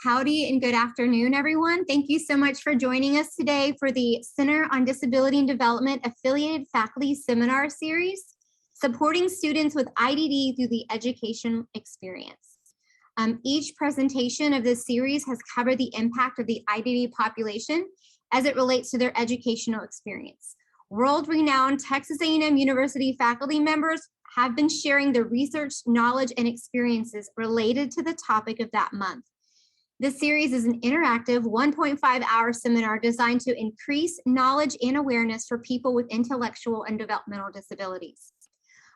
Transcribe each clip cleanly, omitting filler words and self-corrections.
Howdy and good afternoon, everyone. Thank you so much for joining us today for the Center on Disability and Development Affiliated Faculty Seminar Series, Supporting Students with IDD Through the Education Experience. Each presentation of this series has covered the impact of the IDD population as it relates to their educational experience. World-renowned Texas A&M University faculty members have been sharing their research, knowledge, and experiences related to the topic of that month. This series is an interactive 1.5-hour seminar designed to increase knowledge and awareness for people with intellectual and developmental disabilities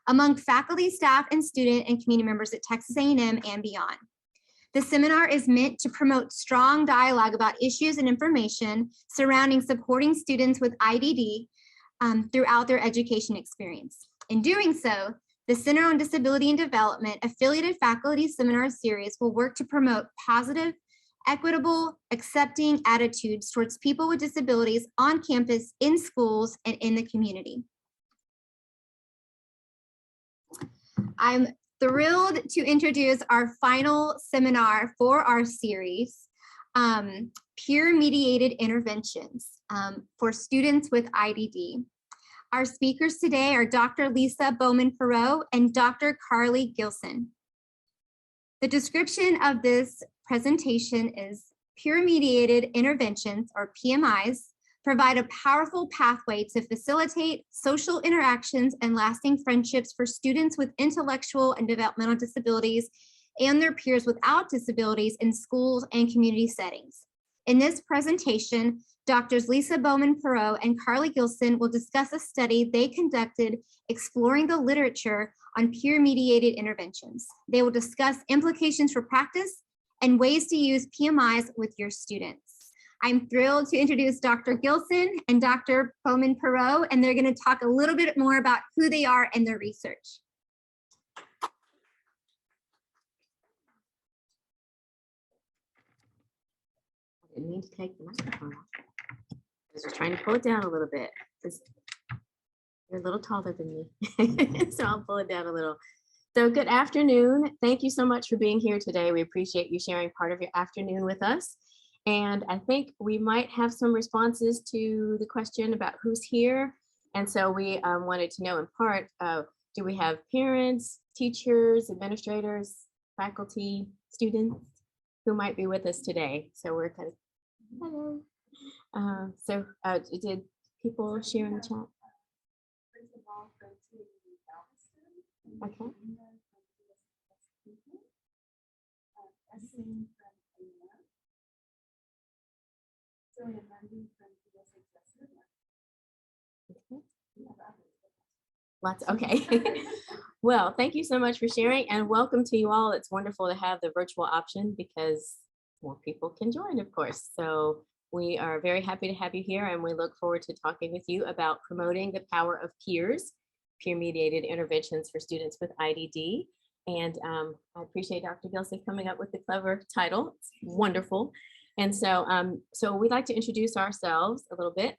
among faculty, staff, and student and community members at Texas A&M and beyond. The seminar is meant to promote strong dialogue about issues and information surrounding supporting students with IDD throughout their education experience. In doing so, the Center on Disability and Development Affiliated Faculty Seminar Series will work to promote positive, equitable, accepting attitudes towards people with disabilities on campus, in schools, and in the community. I'm thrilled to introduce our final seminar for our series, Peer-mediated interventions for students with IDD. Our speakers today are Dr. Lisa Bowman-Perrott and Dr. Carly Gilson. The description of this presentation is peer-mediated interventions, or PMIs, provide a powerful pathway to facilitate social interactions and lasting friendships for students with intellectual and developmental disabilities and their peers without disabilities in schools and community settings. In this presentation, Drs. Lisa Bowman-Perrott and Carly Gilson will discuss a study they conducted exploring the literature on peer-mediated interventions. They will discuss implications for practice and ways to use PMIs with your students. I'm thrilled to introduce Dr. Gilson and Dr. Bowman-Perrott, and they're going to talk a little bit more about who they are and their research. I didn't mean to take the microphone off. I was just trying to pull it down a little bit. You're a little taller than me, so I'll pull it down a little. So good afternoon. Thank you so much for being here today. We appreciate you sharing part of your afternoon with us. And I think we might have some responses to the question about who's here. And so we wanted to know in part, do we have parents, teachers, administrators, faculty, students who might be with us today? So we're kind of, hello. Did people share in the chat? Okay. Lots. Okay. Well, thank you so much for sharing and welcome to you all. It's wonderful to have the virtual option because more people can join, of course. So we are very happy to have you here and we look forward to talking with you about promoting the power of peers, peer-mediated interventions for students with IDD. And I appreciate Dr. Gilson coming up with the clever title. It's wonderful. And so, we'd like to introduce ourselves a little bit.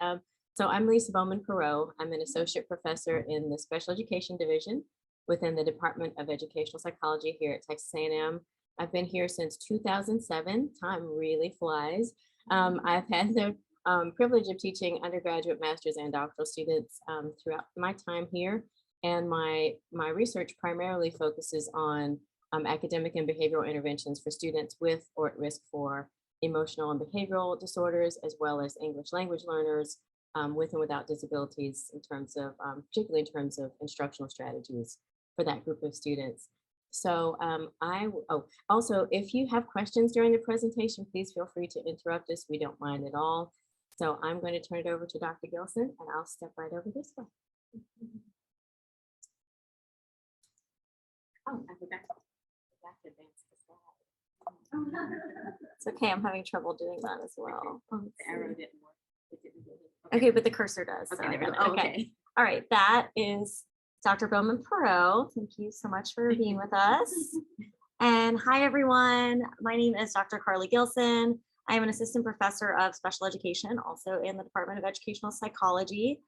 So I'm Lisa Bowman-Perrott. I'm an associate professor in the special education division within the Department of Educational Psychology here at Texas A&M. I've been here since 2007. Time really flies. I've had the privilege of teaching undergraduate, master's, and doctoral students throughout my time here. And my research primarily focuses on academic and behavioral interventions for students with or at risk for emotional and behavioral disorders, as well as English language learners with and without disabilities in terms of, particularly in terms of instructional strategies for that group of students. So also, if you have questions during the presentation, please feel free to interrupt us. We don't mind at all. So I'm going to turn it over to Dr. Gilson and I'll step right over this way. Oh, I forgot to advance the slide. It's okay, I'm having trouble doing that as well. Oh, the arrow didn't work. It didn't work. Okay, but the cursor does. Okay, so okay. All right, that is Dr. Bowman-Perrott. Thank you so much for being with us. And hi, everyone. My name is Dr. Carly Gilson. I am an assistant professor of special education, also in the Department of Educational Psychology.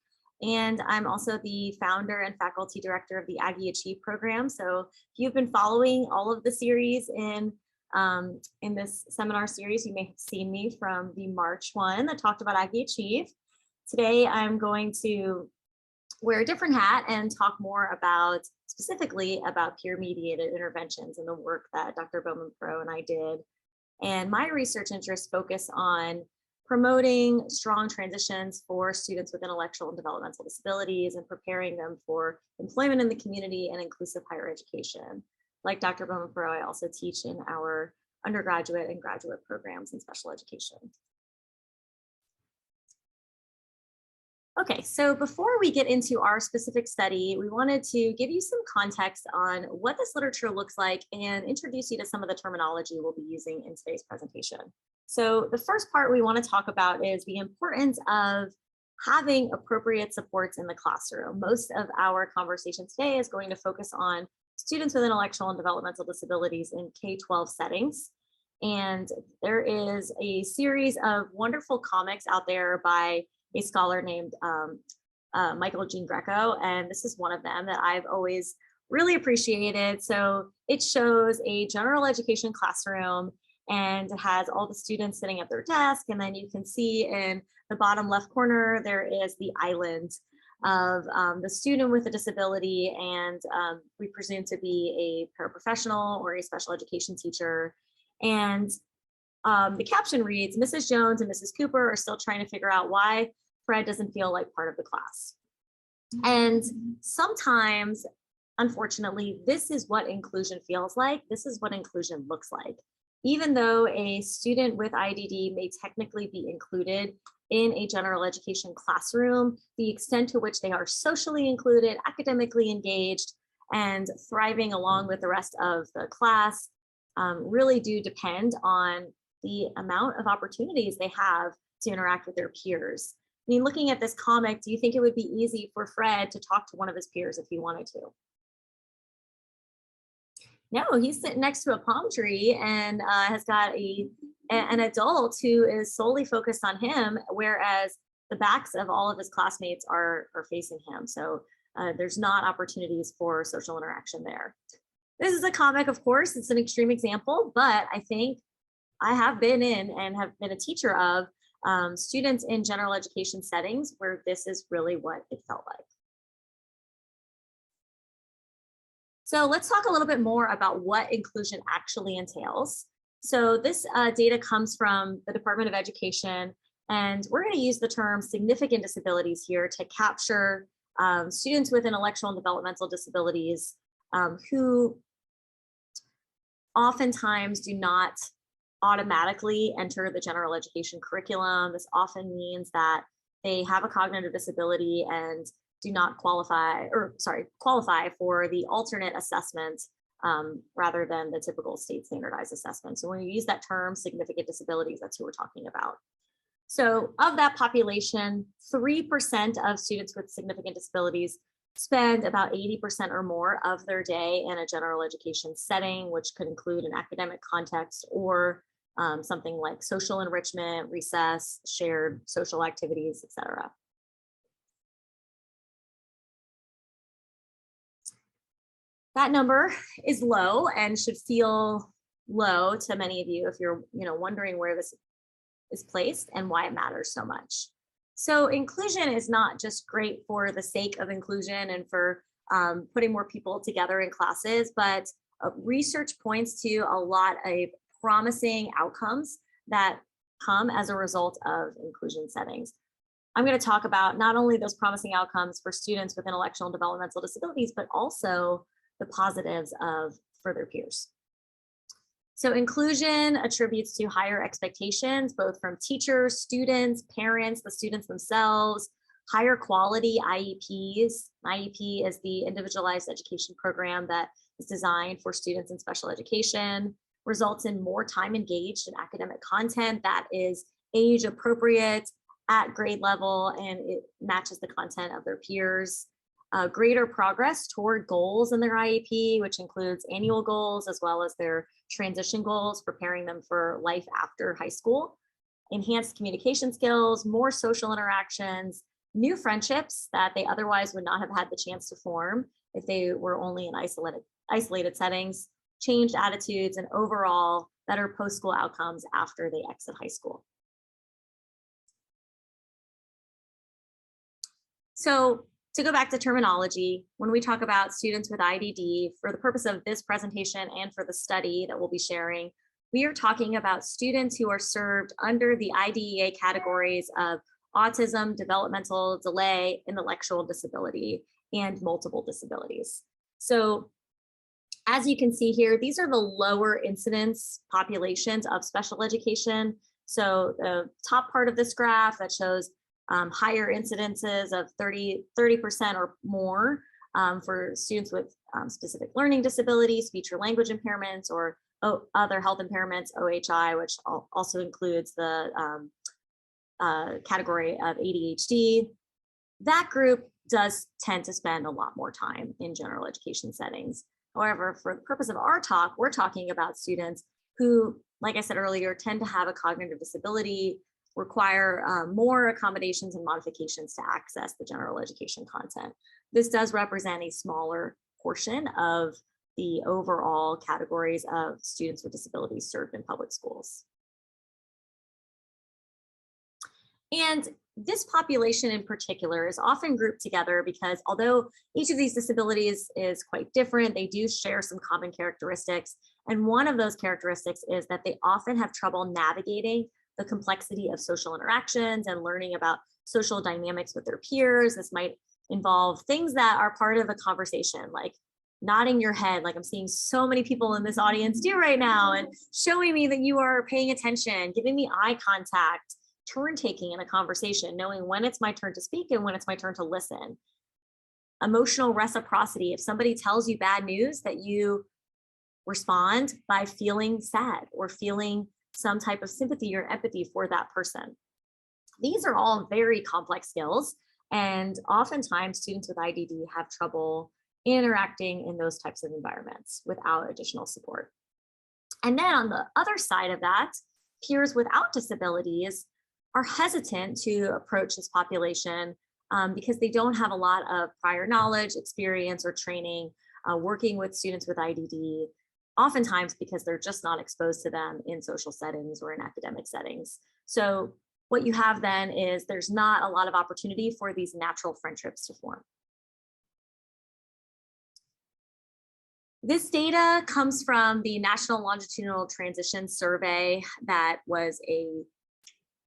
And I'm also the founder and faculty director of the Aggie Achieve program. So if you've been following all of the series in In this seminar series, you may have seen me from the March one that talked about IB Achieve. Today, I'm going to wear a different hat and talk more about, specifically about peer-mediated interventions and the work that Dr. Bowman-Perrott and I did. And my research interests focus on promoting strong transitions for students with intellectual and developmental disabilities and preparing them for employment in the community and inclusive higher education. Like Dr. Bowman-Perrott, I also teach in our undergraduate and graduate programs in special education. Okay, so before we get into our specific study, we wanted to give you some context on what this literature looks like and introduce you to some of the terminology we'll be using in today's presentation. So the first part we want to talk about is the importance of having appropriate supports in the classroom. Most of our conversation today is going to focus on students with intellectual and developmental disabilities in K-12 settings. And there is a series of wonderful comics out there by a scholar named Michael Jean Greco, and this is one of them that I've always really appreciated. So it shows a general education classroom and it has all the students sitting at their desk, and then you can see in the bottom left corner there is the island of the student with a disability, and we presume to be a paraprofessional or a special education teacher. And the caption reads, "Mrs. Jones and Mrs. Cooper are still trying to figure out why Fred doesn't feel like part of the class." And sometimes, unfortunately, this is what inclusion feels like. This is what inclusion looks like. Even though a student with IDD may technically be included in a general education classroom, the extent to which they are socially included, academically engaged, and thriving along with the rest of the class really do depend on the amount of opportunities they have to interact with their peers. I mean, looking at this comic, do you think it would be easy for Fred to talk to one of his peers if he wanted to? No, he's sitting next to a palm tree and has got an adult who is solely focused on him, whereas the backs of all of his classmates are facing him. So there's not opportunities for social interaction there. This is a comic, of course, it's an extreme example, but I think I have been in and have been a teacher of students in general education settings where this is really what it felt like. So let's talk a little bit more about what inclusion actually entails. So this data comes from the Department of Education, and we're going to use the term significant disabilities here to capture students with intellectual and developmental disabilities who oftentimes do not automatically enter the general education curriculum. This often means that they have a cognitive disability and do not qualify for the alternate assessment rather than the typical state standardized assessment. So when we use that term, significant disabilities, that's who we're talking about. So of that population, 3% of students with significant disabilities spend about 80% or more of their day in a general education setting, which could include an academic context or something like social enrichment, recess, shared social activities, etc. That number is low and should feel low to many of you if you're wondering where this is placed and why it matters so much. So inclusion is not just great for the sake of inclusion and for putting more people together in classes, but research points to a lot of promising outcomes that come as a result of inclusion settings. I'm going to talk about not only those promising outcomes for students with intellectual and developmental disabilities, but also the positives for their peers. So inclusion attributes to higher expectations, both from teachers, students, parents, the students themselves, higher quality IEPs. IEP is the individualized education program that is designed for students in special education, results in more time engaged in academic content that is age appropriate at grade level, and it matches the content of their peers. Greater progress toward goals in their IEP, which includes annual goals as well as their transition goals, preparing them for life after high school. Enhanced communication skills, more social interactions, new friendships that they otherwise would not have had the chance to form if they were only in isolated settings, changed attitudes, and overall better post-school outcomes after they exit high school. So to go back to terminology, when we talk about students with IDD, for the purpose of this presentation and for the study that we'll be sharing, we are talking about students who are served under the IDEA categories of autism, developmental delay, intellectual disability, and multiple disabilities. So as you can see here, these are the lower incidence populations of special education. So the top part of this graph that shows higher incidences of 30% or more for students with specific learning disabilities, speech or language impairments, or other health impairments, OHI, which also includes the category of ADHD. That group does tend to spend a lot more time in general education settings. However, for the purpose of our talk, we're talking about students who, like I said earlier, tend to have a cognitive disability, require more accommodations and modifications to access the general education content. This does represent a smaller portion of the overall categories of students with disabilities served in public schools. And this population in particular is often grouped together because although each of these disabilities is quite different, they do share some common characteristics. And one of those characteristics is that they often have trouble navigating the complexity of social interactions and learning about social dynamics with their peers. This might involve things that are part of a conversation, like nodding your head, like I'm seeing so many people in this audience do right now, and showing me that you are paying attention, giving me eye contact, turn taking in a conversation, knowing when it's my turn to speak and when it's my turn to listen. Emotional reciprocity. If somebody tells you bad news, that you respond by feeling sad or feeling some type of sympathy or empathy for that person. These are all very complex skills, and oftentimes students with IDD have trouble interacting in those types of environments without additional support. And then on the other side of that, peers without disabilities are hesitant to approach this population because they don't have a lot of prior knowledge, experience, or training working with students with IDD, oftentimes because they're just not exposed to them in social settings or in academic settings. So what you have then is there's not a lot of opportunity for these natural friendships to form. This data comes from the National Longitudinal Transition Survey. That was a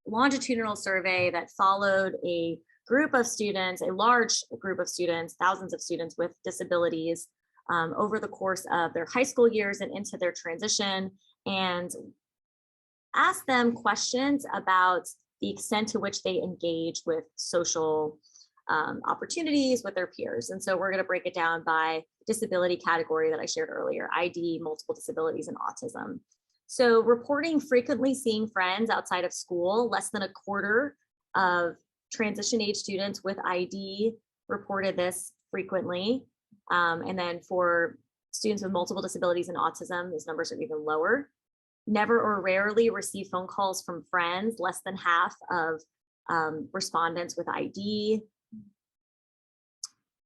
longitudinal survey that followed a group of students, a large group of students, thousands of students with disabilities over the course of their high school years and into their transition, and asked them questions about the extent to which they engage with social opportunities with their peers. And so we're going to break it down by disability category that I shared earlier: ID, multiple disabilities, and autism. So reporting frequently seeing friends outside of school, less than a quarter of transition age students with ID reported this frequently. And then for students with multiple disabilities and autism, those numbers are even lower. Never or rarely receive phone calls from friends, less than half of respondents with ID.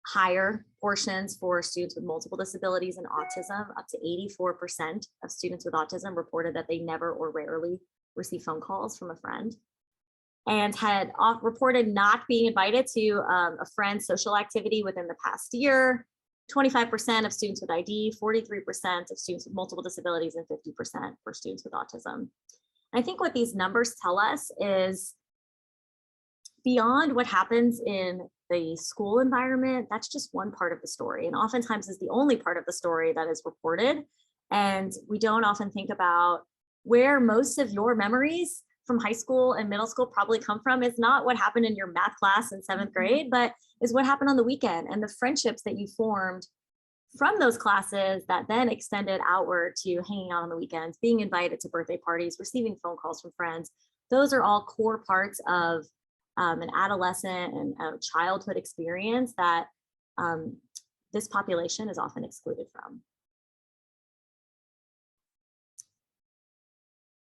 Higher portions for students with multiple disabilities and autism. Up to 84% of students with autism reported that they never or rarely receive phone calls from a friend, and had reported not being invited to a friend's social activity within the past year. 25% of students with ID, 43% of students with multiple disabilities, and 50% for students with autism. I think what these numbers tell us is beyond what happens in the school environment, that's just one part of the story, and oftentimes is the only part of the story that is reported. And we don't often think about where most of your memories from high school and middle school probably come from. Is not what happened in your math class in 7th grade, but is what happened on the weekend and the friendships that you formed from those classes that then extended outward to hanging out on the weekends, being invited to birthday parties, receiving phone calls from friends. Those are all core parts of an adolescent and a childhood experience that this population is often excluded from.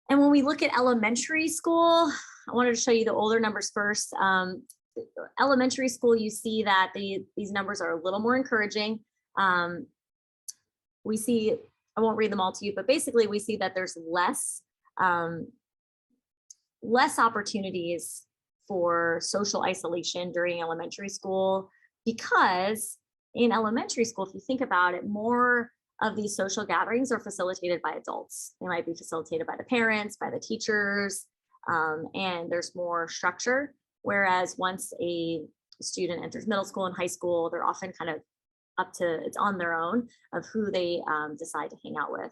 And when we look at elementary school, I wanted to show you the older numbers first. Elementary school, you see that these numbers are a little more encouraging. We see I won't read them all to you, but basically we see that there's less opportunities for social isolation during elementary school, because in elementary school, if you think about it, more of these social gatherings are facilitated by adults. They might be facilitated by the parents, by the teachers, and there's more structure. Whereas once a student enters middle school and high school, they're often kind of it's on their own of who they decide to hang out with.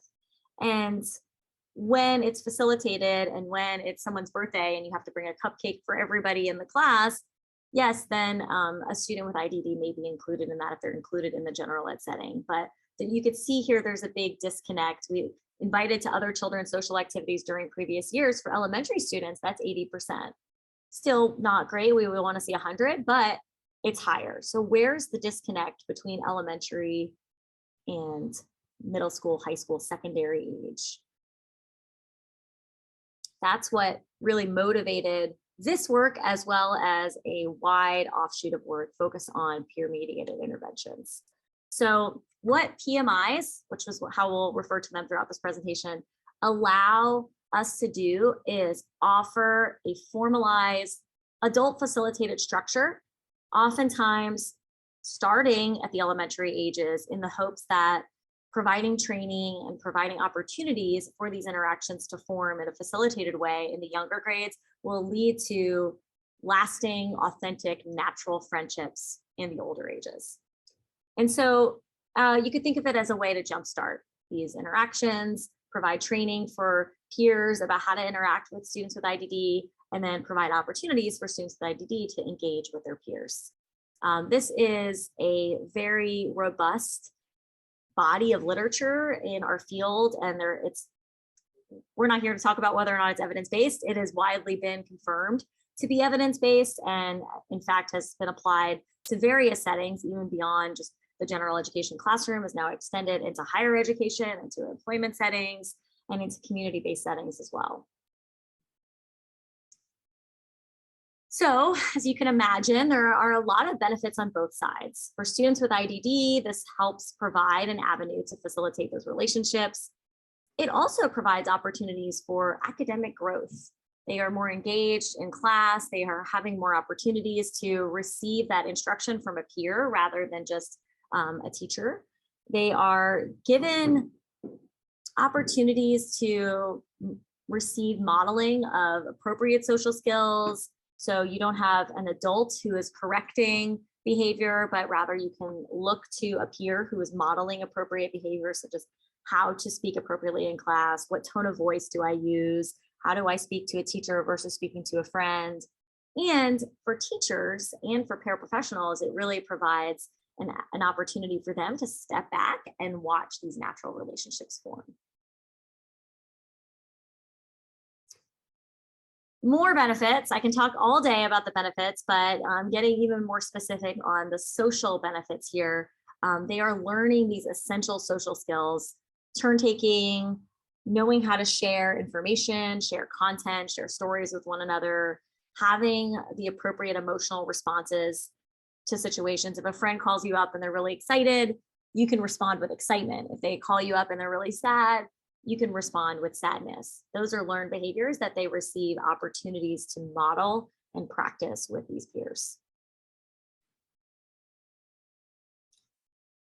And when it's facilitated and when it's someone's birthday and you have to bring a cupcake for everybody in the class, yes, then a student with IDD may be included in that if they're included in the general ed setting. But you could see here, there's a big disconnect. We invited to other children's social activities during previous years. For elementary students, that's 80%. Still not great. We would want to see 100, but it's higher. So where's the disconnect between elementary and middle school, high school, secondary age? That's what really motivated this work, as well as a wide offshoot of work focused on peer-mediated interventions. So what PMIs, which was how we'll refer to them throughout this presentation, allow us to do is offer a formalized adult facilitated structure, oftentimes starting at the elementary ages, in the hopes that providing training and providing opportunities for these interactions to form in a facilitated way in the younger grades will lead to lasting, authentic, natural friendships in the older ages. And so you could think of it as a way to jumpstart these interactions, provide training for peers about how to interact with students with IDD, and then provide opportunities for students with IDD to engage with their peers. This is a very robust body of literature in our field, and we're not here to talk about whether or not it's evidence-based. It has widely been confirmed to be evidence-based, and in fact has been applied to various settings, even beyond just the general education classroom, is now extended into higher education, into employment settings, and into community-based settings as well. So, as you can imagine, there are a lot of benefits on both sides. For students with IDD, this helps provide an avenue to facilitate those relationships. It also provides opportunities for academic growth. They are more engaged in class. They are having more opportunities to receive that instruction from a peer rather than just a teacher. They are given opportunities to receive modeling of appropriate social skills. So you don't have an adult who is correcting behavior, but rather you can look to a peer who is modeling appropriate behavior, such as how to speak appropriately in class, what tone of voice do I use, how do I speak to a teacher versus speaking to a friend. And for teachers and for paraprofessionals, it really provides an opportunity for them to step back and watch these natural relationships form. More benefits. I can talk all day about the benefits, but getting even more specific on the social benefits here. They are learning these essential social skills, turn taking, knowing how to share information, share content, share stories with one another, having the appropriate emotional responses to situations. If a friend calls you up and they're really excited, you can respond with excitement. If they call you up and they're really sad, you can respond with sadness. Those are learned behaviors that they receive opportunities to model and practice with these peers.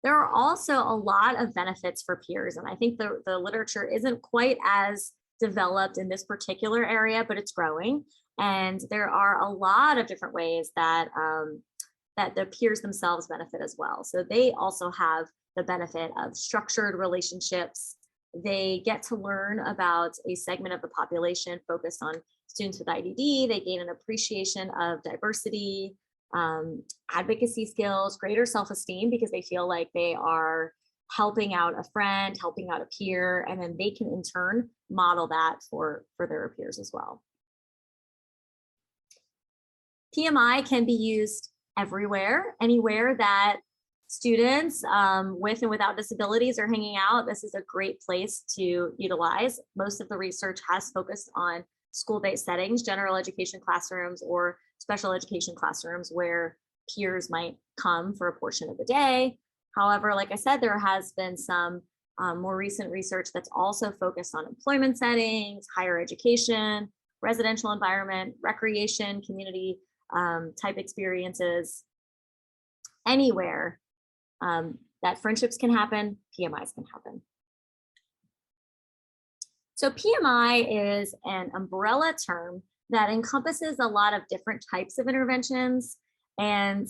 There are also a lot of benefits for peers, and I think the literature isn't quite as developed in this particular area, but it's growing. And there are a lot of different ways that, that the peers themselves benefit as well. So they also have the benefit of structured relationships. They get to learn about a segment of the population focused on students with IDD. They gain an appreciation of diversity, advocacy skills, greater self-esteem, because they feel like they are helping out a friend, helping out a peer, and then they can in turn model that for their peers as well. PMI can be used everywhere, anywhere that students with and without disabilities are hanging out. This is a great place to utilize. Most of the research has focused on school-based settings, general education classrooms or special education classrooms where peers might come for a portion of the day. However, like I said, there has been some more recent research that's also focused on employment settings, higher education, residential environment, recreation, community type experiences, anywhere that friendships can happen, PMIs can happen. So PMI is an umbrella term that encompasses a lot of different types of interventions. And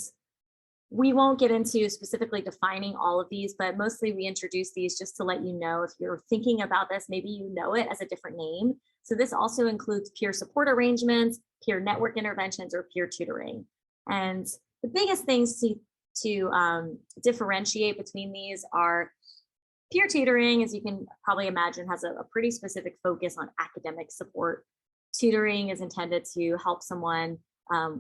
we won't get into specifically defining all of these, but mostly we introduce these just to let you know if you're thinking about this, maybe you know it as a different name. So this also includes peer support arrangements, peer network interventions, or peer tutoring. And the biggest things to differentiate between these are peer tutoring, as you can probably imagine, has a pretty specific focus on academic support. Tutoring is intended to help someone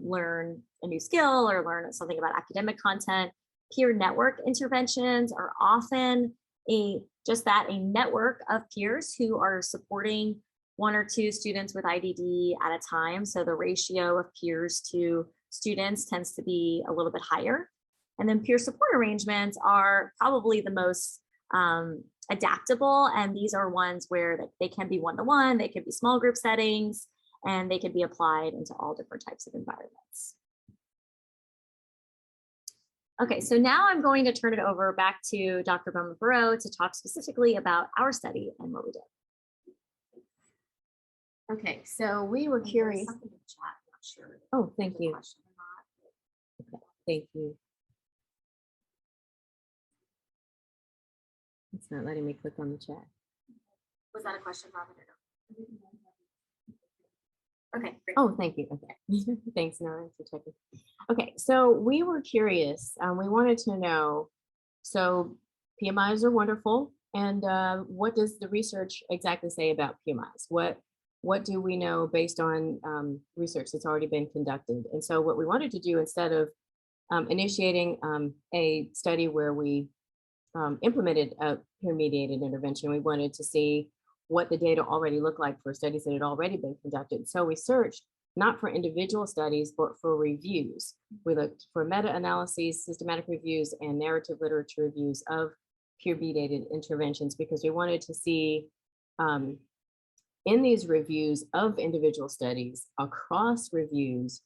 learn a new skill or learn something about academic content. Peer network interventions are often a network of peers who are supporting one or two students with IDD at a time. So the ratio of peers to students tends to be a little bit higher. And then peer support arrangements are probably the most adaptable. And these are ones where they can be one-to-one, they could be small group settings, and they can be applied into all different types of environments. Okay, so now I'm going to turn it over back to Dr. Bowman-Perrott to talk specifically about our study and what we did. Okay, so we were curious. Oh, thank you. Okay, thank you. It's not letting me click on the chat. Was that a question, Robin? Okay, great. Oh, thank you. Okay. Thanks, Nora, for checking. Okay, so we were curious. We wanted to know, so PMIs are wonderful. And what does the research exactly say about PMIs? What do we know based on research that's already been conducted? And so what we wanted to do, instead of initiating a study where we implemented a peer-mediated intervention, we wanted to see what the data already looked like for studies that had already been conducted. So we searched not for individual studies, but for reviews. We looked for meta-analyses, systematic reviews, and narrative literature reviews of peer-mediated interventions, because we wanted to see in these reviews of individual studies, across reviews,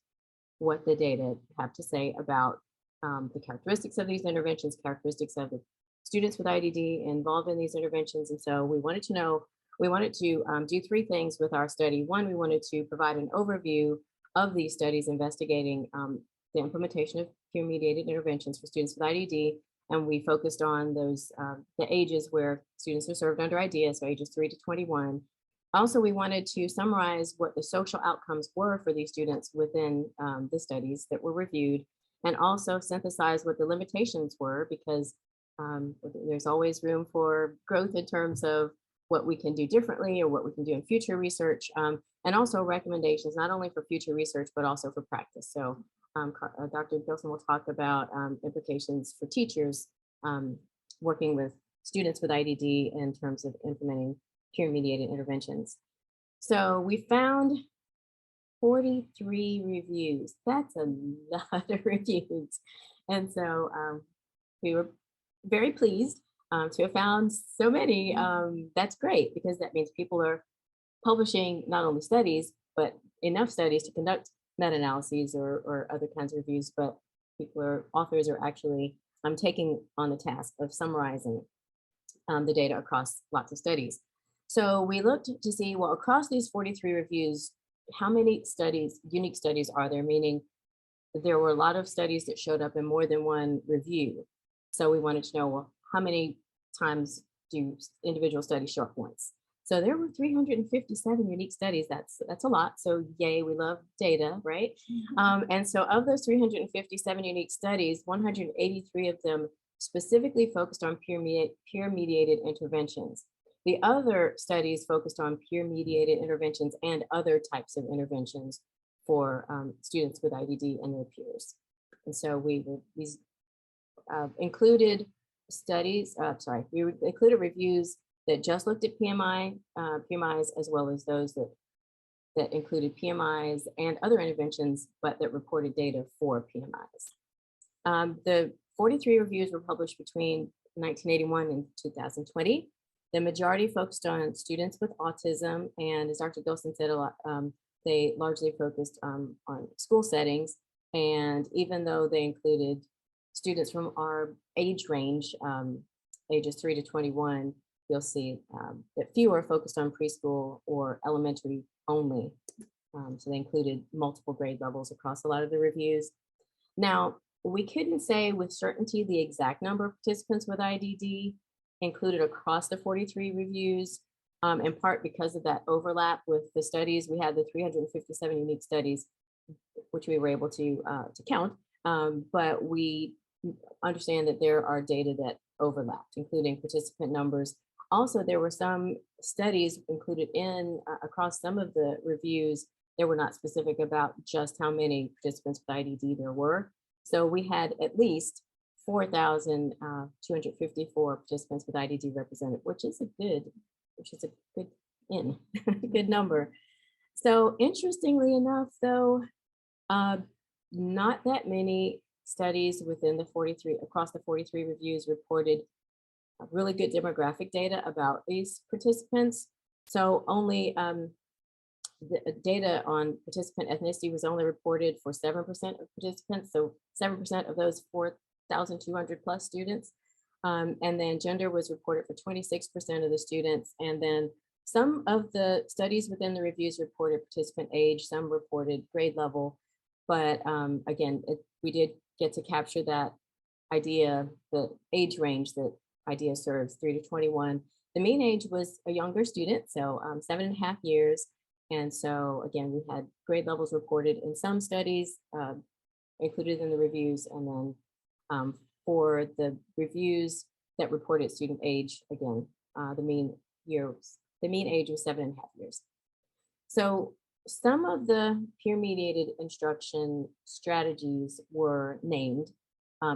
what the data have to say about the characteristics of these interventions, characteristics of the students with IDD involved in these interventions. And so we wanted to know, we wanted to do three things with our study. One, we wanted to provide an overview of these studies investigating the implementation of peer-mediated interventions for students with IDD. And we focused on those, the ages where students are served under IDEA, so ages 3 to 21. Also, we wanted to summarize what the social outcomes were for these students within the studies that were reviewed, and also synthesize what the limitations were, because there's always room for growth in terms of what we can do differently or what we can do in future research, and also recommendations, not only for future research, but also for practice. So Dr. Gilson will talk about implications for teachers working with students with IDD in terms of implementing peer-mediated interventions. So we found 43 reviews. That's a lot of reviews. And so we were very pleased to have found so many. That's great, because that means people are publishing not only studies, but enough studies to conduct meta-analyses or other kinds of reviews, but authors are actually taking on the task of summarizing the data across lots of studies. So we looked to see, well, across these 43 reviews, how many studies, unique studies are there? Meaning there were a lot of studies that showed up in more than one review. So we wanted to know, well, how many times do individual studies show up once? So there were 357 unique studies. That's a lot. So yay, we love data, right? And so of those 357 unique studies, 183 of them specifically focused on peer-mediated interventions. The other studies focused on peer-mediated interventions and other types of interventions for students with IDD and their peers. And so we included studies, we included reviews that just looked at PMIs, as well as those that included PMIs and other interventions, but that reported data for PMIs. The 43 reviews were published between 1981 and 2020. The majority focused on students with autism, and as Dr. Gilson said a lot, they largely focused on school settings. And even though they included students from our age range, ages 3 to 21, you'll see that fewer focused on preschool or elementary only. So they included multiple grade levels across a lot of the reviews. Now, we couldn't say with certainty the exact number of participants with IDD included across the 43 reviews, in part because of that overlap with the studies. We had the 357 unique studies, which we were able to count, but we understand that there are data that overlapped, including participant numbers. Also, there were some studies included in across some of the reviews that were not specific about just how many participants with IDD there were. So we had at least 4,254 participants with IDD represented, which is a good good number. So interestingly enough, though, not that many studies within the 43 across the 43 reviews reported really good demographic data about these participants. So only the data on participant ethnicity was only reported for 7% of participants. So 7% of those 4,200 plus students. And then gender was reported for 26% of the students. And then some of the studies within the reviews reported participant age, some reported grade level. But again, we did get to capture that idea, the age range that IDEA serves, 3 to 21. The mean age was a younger student, so 7.5 years. And so again, we had grade levels reported in some studies, included in the reviews. And then for the reviews that reported student age, again, the mean age was 7.5 years. So some of the peer-mediated instruction strategies were named.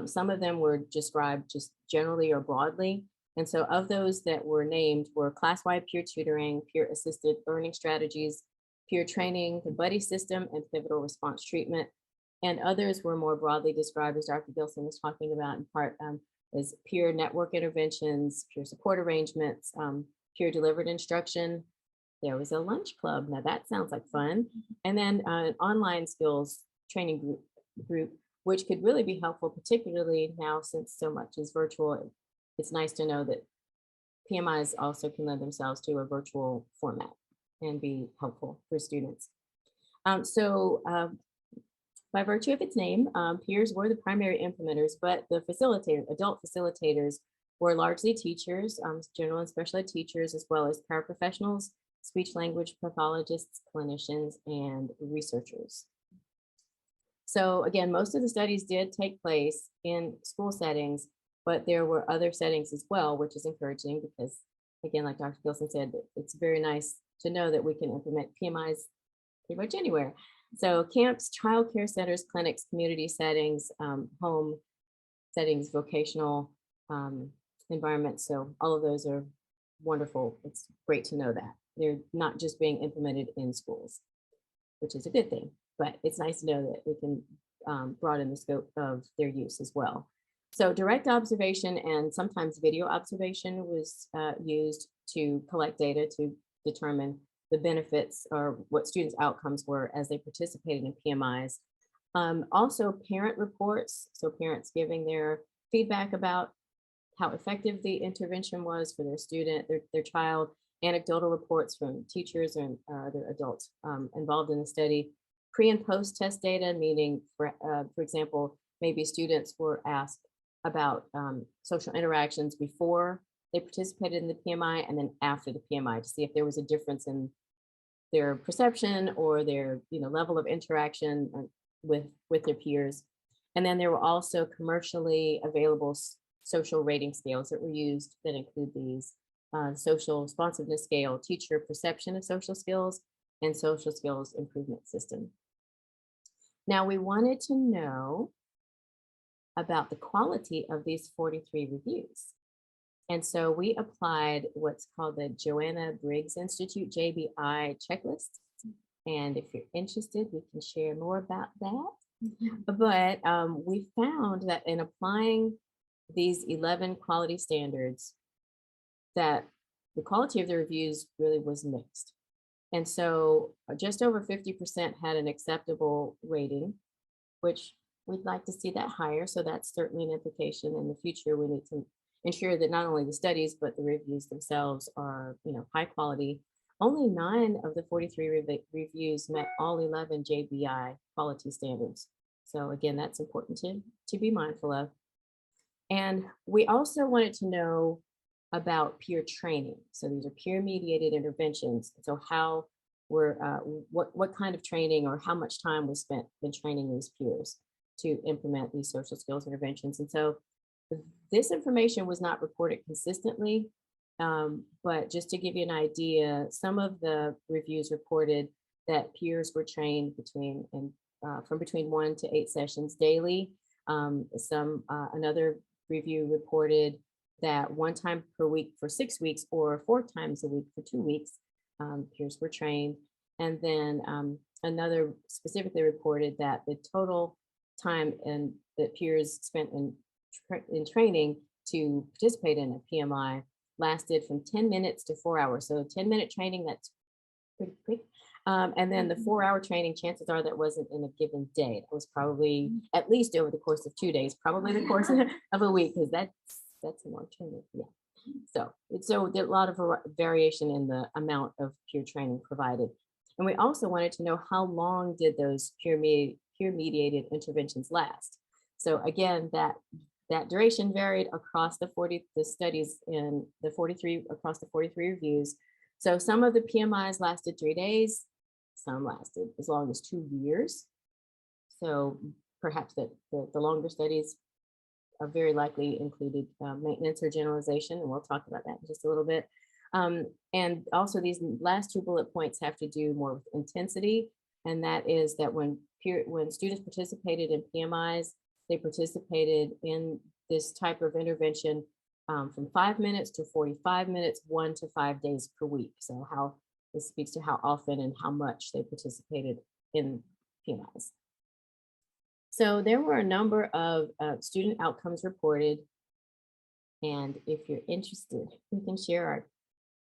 Some of them were described just generally or broadly. And so of those that were named were class-wide peer tutoring, peer-assisted learning strategies, peer training, the buddy system, and pivotal response treatment. And others were more broadly described, as Dr. Gilson was talking about, in part as peer network interventions, peer support arrangements, peer delivered instruction. There was a lunch club. Now that sounds like fun. And then an online skills training group, which could really be helpful, particularly now since so much is virtual. It's nice to know that PMIs also can lend themselves to a virtual format and be helpful for students. By virtue of its name, peers were the primary implementers, but the adult facilitators were largely teachers, general and special ed teachers, as well as paraprofessionals, speech language pathologists, clinicians, and researchers. So again, most of the studies did take place in school settings, but there were other settings as well, which is encouraging because, again, like Dr. Gilson said, it's very nice to know that we can implement PMIs pretty much anywhere. So camps, childcare centers, clinics, community settings, home settings, vocational environments. So all of those are wonderful. It's great to know that they're not just being implemented in schools, which is a good thing, but it's nice to know that we can broaden the scope of their use as well. So direct observation and sometimes video observation was used to collect data to determine the benefits or what students' outcomes were as they participated in PMIs. Also parent reports, so parents giving their feedback about how effective the intervention was for their student, their child, anecdotal reports from teachers and other adults involved in the study, pre and post test data, meaning for example, maybe students were asked about social interactions before they participated in the PMI and then after the PMI to see if there was a difference in their perception or their level of interaction with their peers. And then there were also commercially available social rating scales that were used that include these social responsiveness scale, teacher perception of social skills, and social skills improvement system. Now we wanted to know about the quality of these 43 reviews. And so we applied what's called the Joanna Briggs Institute, JBI checklist. And if you're interested, we can share more about that. But we found that in applying these 11 quality standards, that the quality of the reviews really was mixed. And so just over 50% had an acceptable rating, which we'd like to see that higher. So that's certainly an implication in the future. We need to ensure that not only the studies, but the reviews themselves are, high quality. Only 9 of the 43 reviews met all 11 JBI quality standards. So again, that's important to be mindful of. And we also wanted to know about peer training. So these are peer-mediated interventions. So how were, what kind of training or how much time was spent in training these peers to implement these social skills interventions. And so this information was not reported consistently, but just to give you an idea, some of the reviews reported that peers were trained from between 1 to 8 sessions daily. Another review reported that 1 time per week for 6 weeks or 4 times a week for 2 weeks, peers were trained. And then another specifically reported that the total time that peers spent in training to participate in a PMI lasted from 10 minutes to 4 hours. So 10-minute training, that's pretty quick. And then the 4-hour training, chances are that wasn't in a given day. It was probably at least over the course of 2 days, probably the course of a week, because that's a long training. Yeah. So there's a lot of variation in the amount of peer training provided. And we also wanted to know how long did those peer-mediated interventions last. So again, that duration varied across the studies in the 43 reviews. So some of the PMIs lasted 3 days, some lasted as long as 2 years. So perhaps the longer studies are very likely included maintenance or generalization, and we'll talk about that in just a little bit. And also these last 2 bullet points have to do more with intensity, and that is that when students participated in PMIs, they participated in this type of intervention from 5 minutes to 45 minutes, 1 to 5 days per week. So this speaks to how often and how much they participated in PMIs. So there were a number of student outcomes reported. And if you're interested, we can share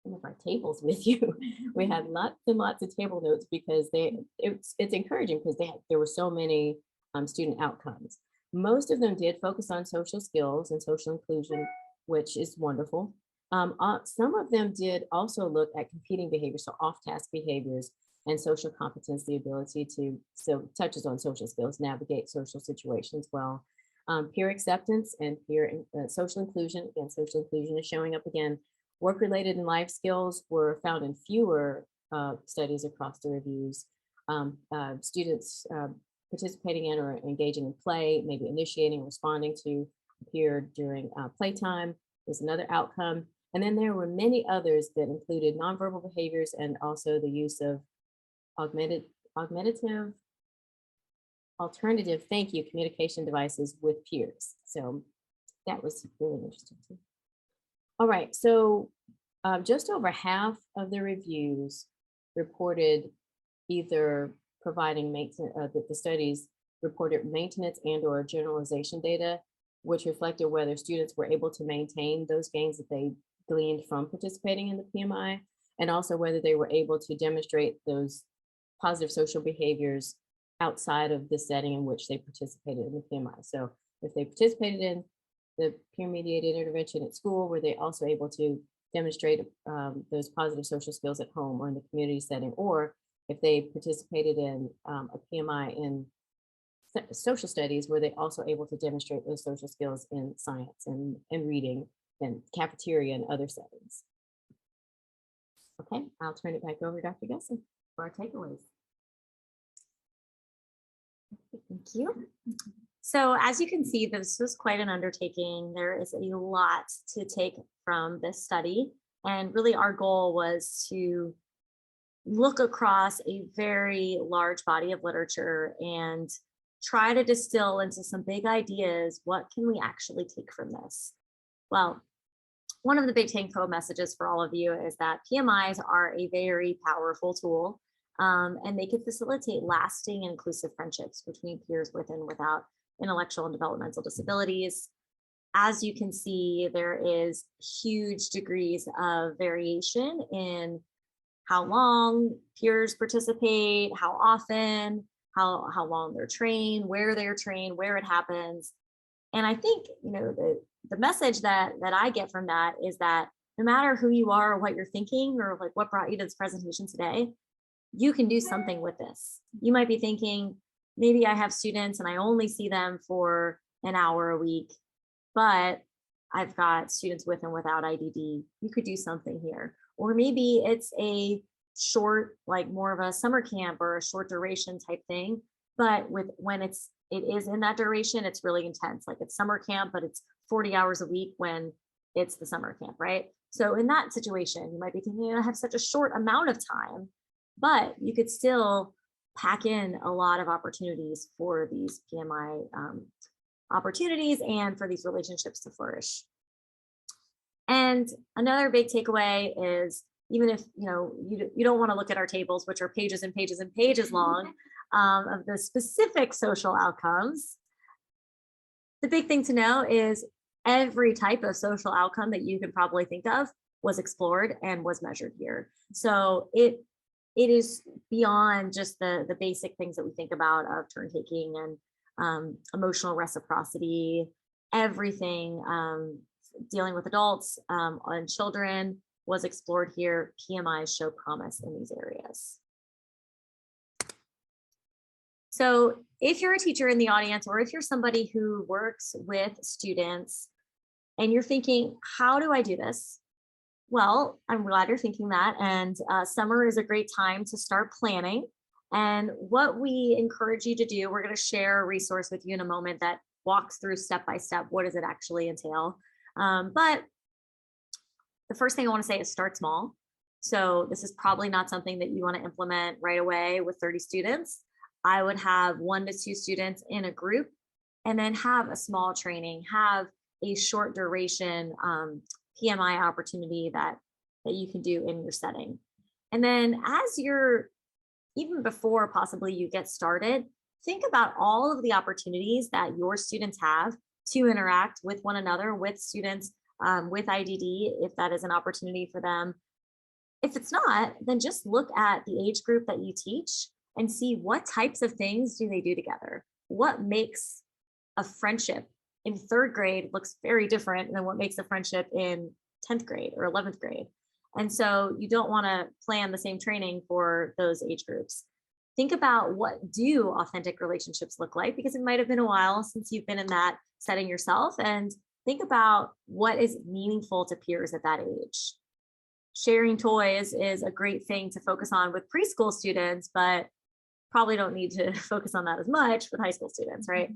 some of our tables with you. We had lots and lots of table notes because it's encouraging because there were so many student outcomes. Most of them did focus on social skills and social inclusion, which is wonderful. Some of them did also look at competing behaviors, so off-task behaviors and social competence, the ability to, so touches on social skills, navigate social situations well. Peer acceptance and peer social inclusion, again, social inclusion is showing up again. Work-related and life skills were found in fewer studies across the reviews. Students participating in or engaging in play, maybe initiating, responding to peer during playtime is another outcome. And then there were many others that included nonverbal behaviors and also the use of alternative communication devices with peers. So that was really interesting too. All right, so just over half of the reviews reported either providing maintenance, that the studies reported maintenance and or generalization data, which reflected whether students were able to maintain those gains that they gleaned from participating in the PMI, and also whether they were able to demonstrate those positive social behaviors outside of the setting in which they participated in the PMI. So if they participated in the peer-mediated intervention at school, were they also able to demonstrate those positive social skills at home or in the community setting? Or if they participated in a PMI in social studies, were they also able to demonstrate those social skills in science and reading and cafeteria and other settings? Okay, I'll turn it back over to Dr. Gilson for our takeaways. Thank you. So as you can see, this was quite an undertaking. There is a lot to take from this study. And really our goal was to look across a very large body of literature and try to distill into some big ideas. What can we actually take from this? Well, one of the big take-home messages for all of you is that PMIs are a very powerful tool, and they can facilitate lasting and inclusive friendships between peers with and without intellectual and developmental disabilities. as you can see, there is huge degrees of variation in how long peers participate, how often, how long they're trained, where it happens. And I think, the message that I get from that is that no matter who you are or what you're thinking or like what brought you to this presentation today, you can do something with this. You might be thinking, maybe I have students and I only see them for an hour a week, but I've got students with and without IDD. You could do something here. Or maybe it's a short, like more of a summer camp or a short duration type thing, but when it is in that duration, it's really intense. Like it's summer camp, but it's 40 hours a week when it's the summer camp, right? So in that situation, you might be thinking, I have such a short amount of time, but you could still pack in a lot of opportunities for these PMI opportunities and for these relationships to flourish. And another big takeaway is, even if you don't want to look at our tables, which are pages and pages and pages long, of the specific social outcomes, the big thing to know is every type of social outcome that you could probably think of was explored and was measured here. So it is beyond just the basic things that we think about of turn taking and emotional reciprocity. Everything dealing with adults and children was explored here. PMIs show promise in these areas. So if you're a teacher in the audience, or if you're somebody who works with students and you're thinking, how do I do this? Well, I'm glad you're thinking that. And summer is a great time to start planning. And what we encourage you to do, we're going to share a resource with you in a moment that walks through step by step, what does it actually entail? But the first thing I want to say is start small. So this is probably not something that you want to implement right away with 30 students. I would have 1 to 2 students in a group, and then have a small training, have a short duration PMI opportunity that you can do in your setting. And then even before possibly you get started, think about all of the opportunities that your students have to interact with one another, with students with IDD, if that is an opportunity for them. If it's not, then just look at the age group that you teach and see what types of things do they do together. What makes a friendship in 3rd grade looks very different than what makes a friendship in 10th grade or 11th grade. And so you don't want to plan the same training for those age groups. Think about, what do authentic relationships look like? Because it might have been a while since you've been in that setting yourself, and think about what is meaningful to peers at that age. Sharing toys is a great thing to focus on with preschool students, but probably don't need to focus on that as much with high school students, right?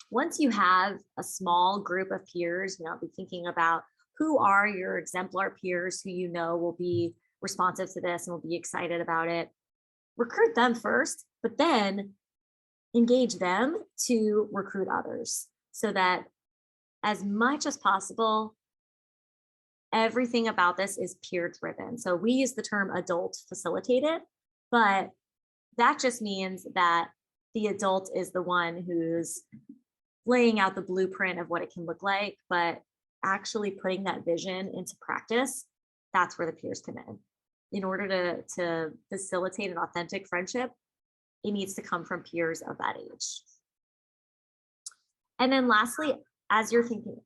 Once you have a small group of peers, be thinking about who are your exemplar peers who will be responsive to this and will be excited about it. Recruit them first, but then engage them to recruit others, so that as much as possible, everything about this is peer driven. So we use the term adult facilitated, but that just means that the adult is the one who's laying out the blueprint of what it can look like, but actually putting that vision into practice, that's where the peers come in. In order to facilitate an authentic friendship, it needs to come from peers of that age. And then lastly, as you're thinking,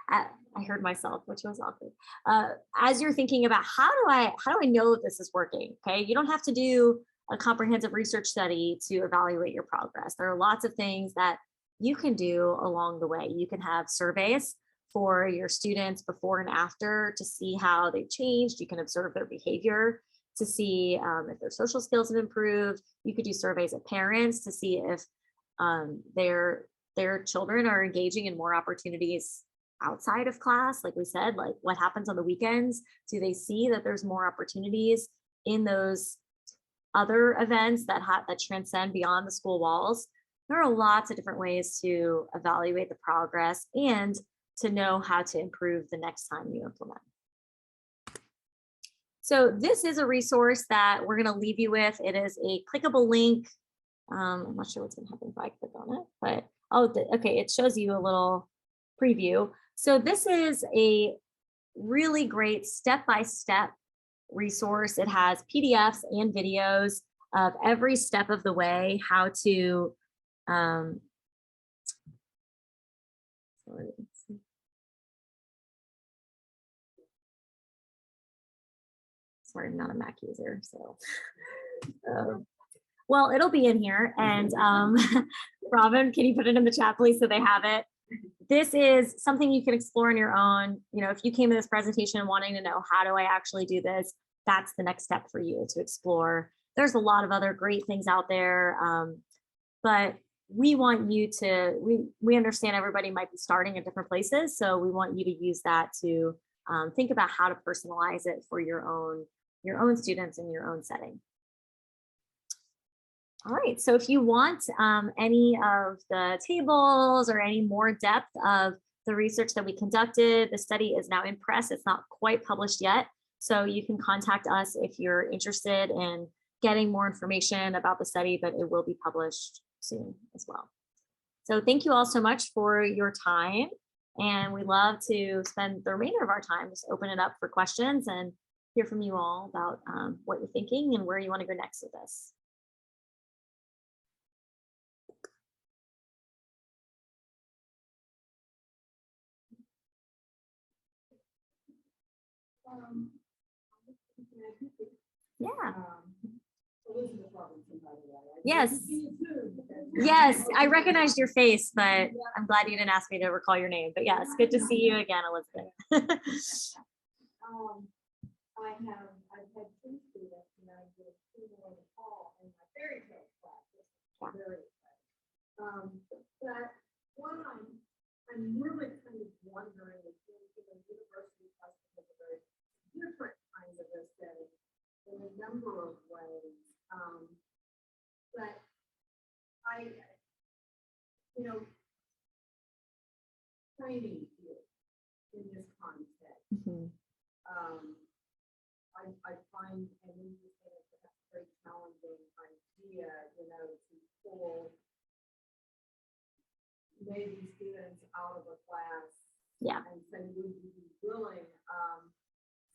I heard myself, which was awkward. As you're thinking about how do I know this is working? Okay, you don't have to do a comprehensive research study to evaluate your progress. There are lots of things that you can do along the way. You can have surveys for your students before and after to see how they've changed. You can observe their behavior to see if their social skills have improved. You could do surveys of parents to see if their children are engaging in more opportunities outside of class. Like we said, like what happens on the weekends? Do they see that there's more opportunities in those other events that transcend beyond the school walls? There are lots of different ways to evaluate the progress and to know how to improve the next time you implement. So this is a resource that we're going to leave you with. It is a clickable link. I'm not sure what's going to happen if I click on it, but Oh, okay, it shows you a little preview. So this is a really great step-by-step resource. It has PDFs and videos of every step of the way, how to sorry, I'm not a Mac user, so well, it'll be in here. And Robin, can you put it in the chat, please, so they have it? This is something you can explore on your own. You know, if you came to this presentation wanting to know, how do I actually do this? That's the next step for you to explore. There's a lot of other great things out there, but we want you to, we understand everybody might be starting at different places. So we want you to use that to think about how to personalize it for your own students in your own setting. All right, so if you want any of the tables or any more depth of the research that we conducted, the study is now in press. It's not quite published yet. So you can contact us if you're interested in getting more information about the study, but it will be published soon as well. So thank you all so much for your time. And we love to spend the remainder of our time just open it up for questions and hear from you all about what you're thinking and where you want to go next with this. Yeah. Yes. Yes, I recognized your face, but I'm glad you didn't ask me to recall your name. But yeah, it's good to see you again, Elizabeth. I've had two students, and I did two more in the fall in my fairy tale class. Very exciting. But one I'm really kind of wondering if university classes have a very different kinds of this setting in a number of ways. But training here in this context. Mm-hmm. I find, and we just think it's a very challenging idea, to pull maybe students out of a class, yeah, and say, would you be willing?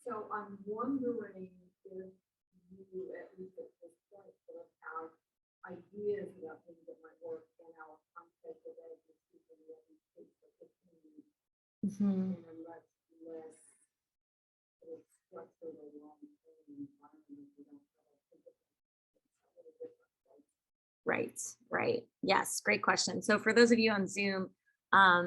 So I'm wondering if you, at least at this point, sort of have ideas about things that might work in our context of education that we take for 15 years in a much less sort of structured or long-term environment. We don't have a little different place. Right. Yes, great question. So for those of you on Zoom,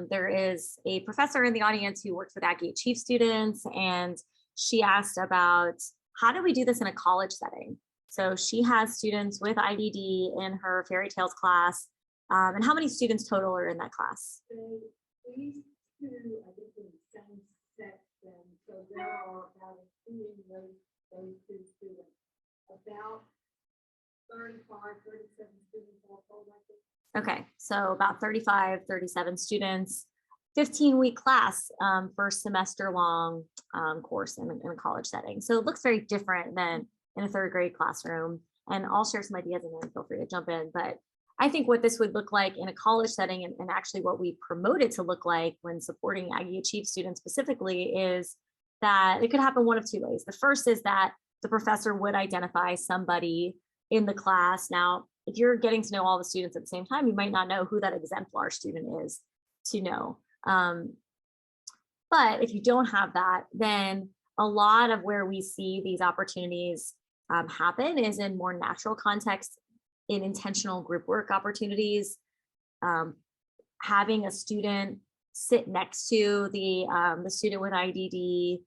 there is a professor in the audience who works with Aggie Chief students, and she asked about how do we do this in a college setting? So she has students with IDD in her fairy tales class. And how many students total are in that class? So these two, I think, in the same section. So there are about, including those two students, about 35, 37 students all told, I think. Okay, so about 35, 37 students, 15-week class, first semester long course in a college setting. So it looks very different than in a third grade classroom. And I'll share some ideas and then feel free to jump in. But I think what this would look like in a college setting, and actually what we promote it to look like when supporting Aggie Achieve students specifically, is that it could happen one of two ways. The first is that the professor would identify somebody in the class. Now, if you're getting to know all the students at the same time, you might not know who that exemplar student is to know. But if you don't have that, then a lot of where we see these opportunities happen is in more natural context, in intentional group work opportunities, having a student sit next to the student with IDD,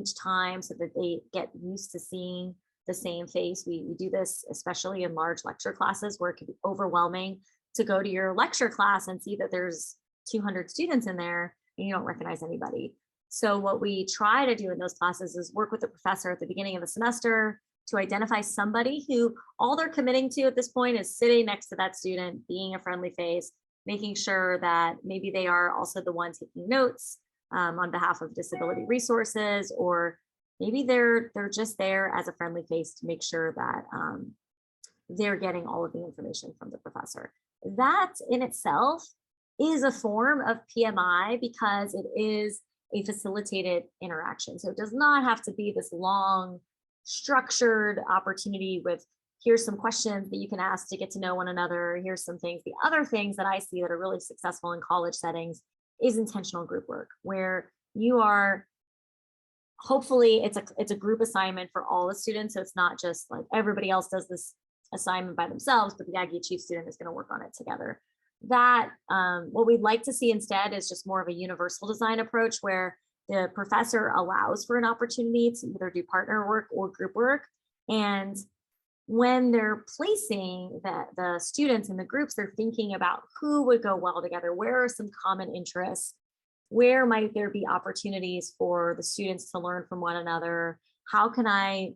each time, so that they get used to seeing the same face. We do this especially in large lecture classes where it can be overwhelming to go to your lecture class and see that there's 200 students in there and you don't recognize anybody. So what we try to do in those classes is work with the professor at the beginning of the semester to identify somebody who all they're committing to at this point is sitting next to that student, being a friendly face, making sure that maybe they are also the one taking notes on behalf of disability resources, or maybe they're just there as a friendly face to make sure that they're getting all of the information from the professor. That in itself is a form of PMI because it is a facilitated interaction. So it does not have to be this long, structured opportunity with here's some questions that you can ask to get to know one another. Here's some things. The other things that I see that are really successful in college settings is intentional group work, where you are, hopefully it's a group assignment for all the students. So it's not just like everybody else does this assignment by themselves, but the Aggie Chief student is going to work on it together. That what we'd like to see instead is just more of a universal design approach where the professor allows for an opportunity to either do partner work or group work. And when they're placing the students in the groups, they're thinking about who would go well together, where are some common interests, where might there be opportunities for the students to learn from one another, how can I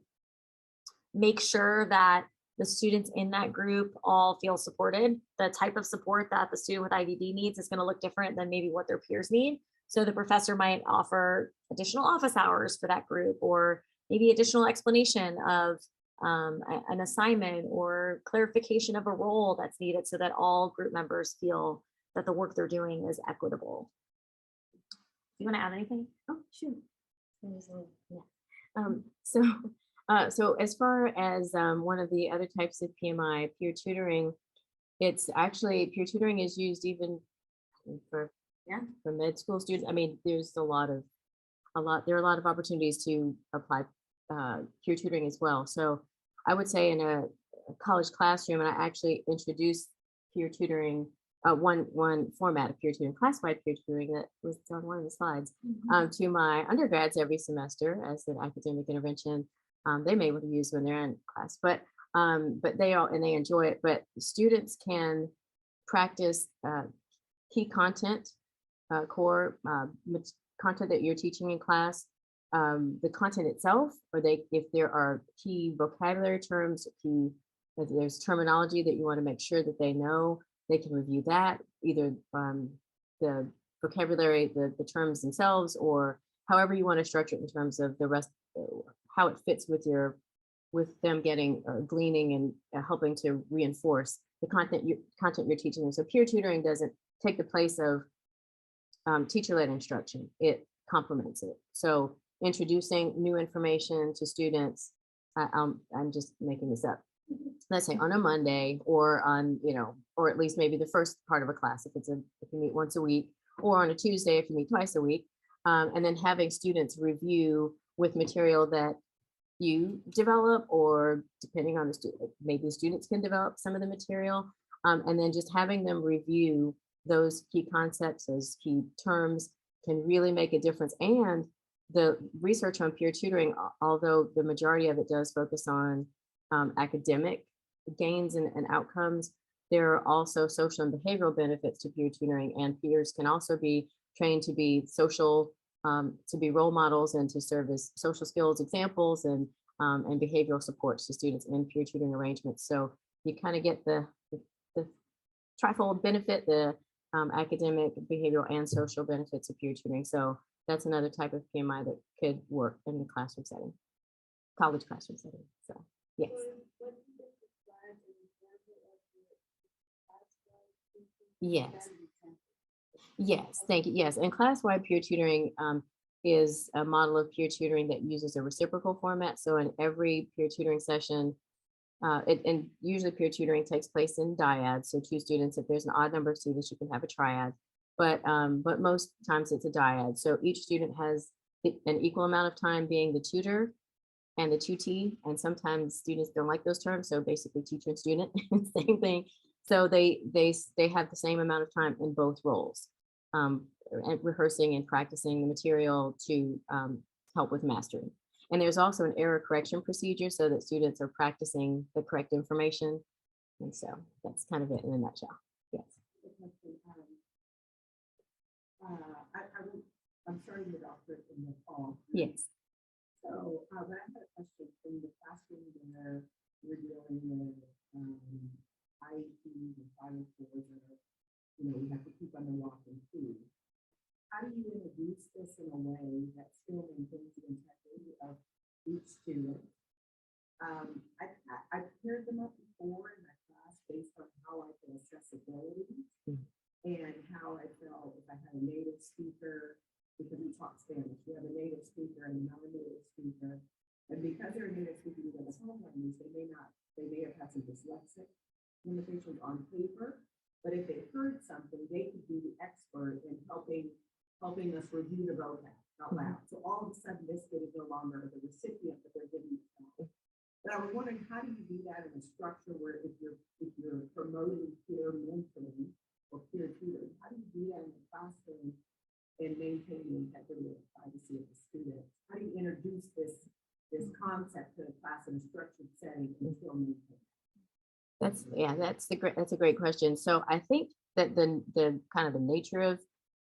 make sure that the students in that group all feel supported. The type of support that the student with IDD needs is going to look different than maybe what their peers need. So the professor might offer additional office hours for that group, or maybe additional explanation of an assignment or clarification of a role that's needed so that all group members feel that the work they're doing is equitable. You want to add anything? Oh, sure. Yeah. So as far as one of the other types of PMI, peer tutoring, it's actually, peer tutoring is used even for med school students. I mean, there's there are a lot of opportunities to apply peer tutoring as well. So I would say in a college classroom, and I actually introduced peer tutoring, one format of peer tutoring, classified peer tutoring that was on one of the slides, to my undergrads every semester as an academic intervention. They may want to use when they're in class, but they enjoy it. But students can practice key content, core content that you're teaching in class, the content itself, or if there are key vocabulary terms, if there's terminology that you want to make sure that they know, they can review that, either the vocabulary, the terms themselves, or however you want to structure it in terms of the rest, how it fits with them getting gleaning and helping to reinforce the content you're teaching them. So peer tutoring doesn't take the place of teacher-led instruction. It complements it. So introducing new information to students, I'm just making this up, let's say on a Monday, or on, or at least maybe the first part of a class if you meet once a week, or on a Tuesday if you meet twice a week, and then having students review with material that you develop, or depending on the student, maybe the students can develop some of the material, and then just having them review those key concepts, those key terms, can really make a difference. And the research on peer tutoring, although the majority of it does focus on academic gains and outcomes, there are also social and behavioral benefits to peer tutoring, and peers can also be trained to be social, to be role models and to serve as social skills examples and behavioral supports to students in peer tutoring arrangements. So you kind of get the trifold benefit, the academic, behavioral, and social benefits of peer tutoring. So that's another type of PMI that could work in the classroom setting, college classroom setting. So yes. Yes. Yes, thank you. Yes, and class-wide peer tutoring is a model of peer tutoring that uses a reciprocal format. So in every peer tutoring session, and usually peer tutoring takes place in dyads. So two students, if there's an odd number of students, you can have a triad. But most times it's a dyad. So each student has an equal amount of time being the tutor and the tutee. And sometimes students don't like those terms. So basically teacher and student, same thing. So they have the same amount of time in both roles, and rehearsing and practicing the material to help with mastering. And there's also an error correction procedure so that students are practicing the correct information. And so that's kind of it in a nutshell. Yes. I'm sorry to doctor in the fall. Yes. So I had a question in the classroom where we're dealing with IEPs and Final Fours that we have to keep on the walk and food. How do you introduce this in a way that still maintains the integrity of each student? I've paired them up before in my class based on how I can assess ability. and how I felt if I had a native speaker, because we talk Spanish, we have a native speaker and a non-native speaker. And because they're a native speaker, with a sign language, they may have had some dyslexic limitations on paper, but if they heard something, they could be the expert in helping us review the vocab out loud. So all of a sudden, this kid is no longer the recipient, but they're giving it back. But I was wondering, how do you do that in a structure where if you're promoting peer mentoring or peer tutoring, how do you do that in the classroom and maintain the integrity and privacy of the student? How do you introduce this concept to the class in a structured setting and still maintain? That's a great question. So I think that the kind of the nature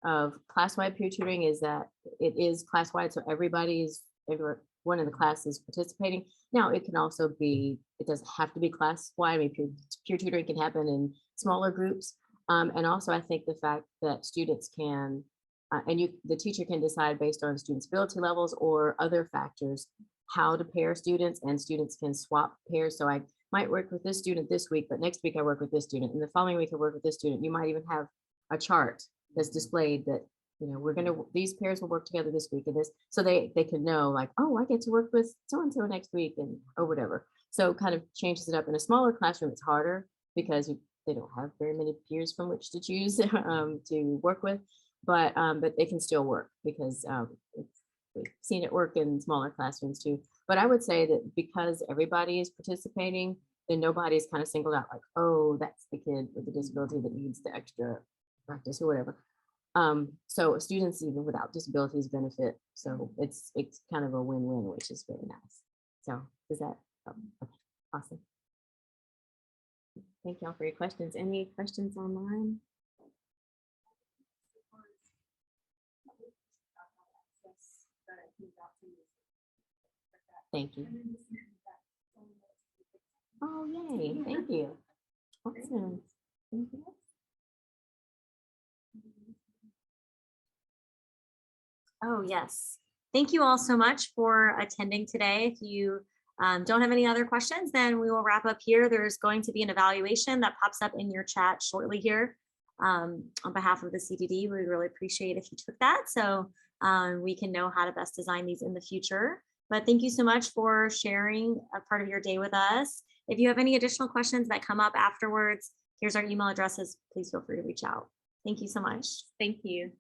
of class-wide peer tutoring is that it is class-wide, so everyone in the class is participating. Now it can also be, it doesn't have to be class-wide. I mean, peer tutoring can happen in smaller groups, and also I think the fact that students can the teacher can decide based on students' ability levels or other factors how to pair students, and students can swap pairs. So I might work with this student this week, but next week I work with this student, and the following week I work with this student. You might even have a chart that's displayed that, these pairs will work together this week, and this, so they can know, like, oh, I get to work with so-and-so next week, and or whatever. So kind of changes it up. In a smaller classroom, it's harder because they don't have very many peers from which to choose to work with, but it can still work because we've seen it work in smaller classrooms too. But I would say that because everybody is participating, then nobody's kind of singled out like, oh, that's the kid with the disability that needs the extra practice or whatever. So students even without disabilities benefit. So it's kind of a win-win, which is really nice. So is that okay, awesome. Thank y'all for your questions. Any questions online? Thank you. Oh, yay. Thank you. Awesome. Thank you. Oh, yes. Thank you all so much for attending today. If you don't have any other questions, then we will wrap up here. There's going to be an evaluation that pops up in your chat shortly here. On behalf of the CDD, we would really appreciate if you took that so we can know how to best design these in the future. But thank you so much for sharing a part of your day with us. If you have any additional questions that come up afterwards, here's our email addresses. Please feel free to reach out. Thank you so much. Thank you.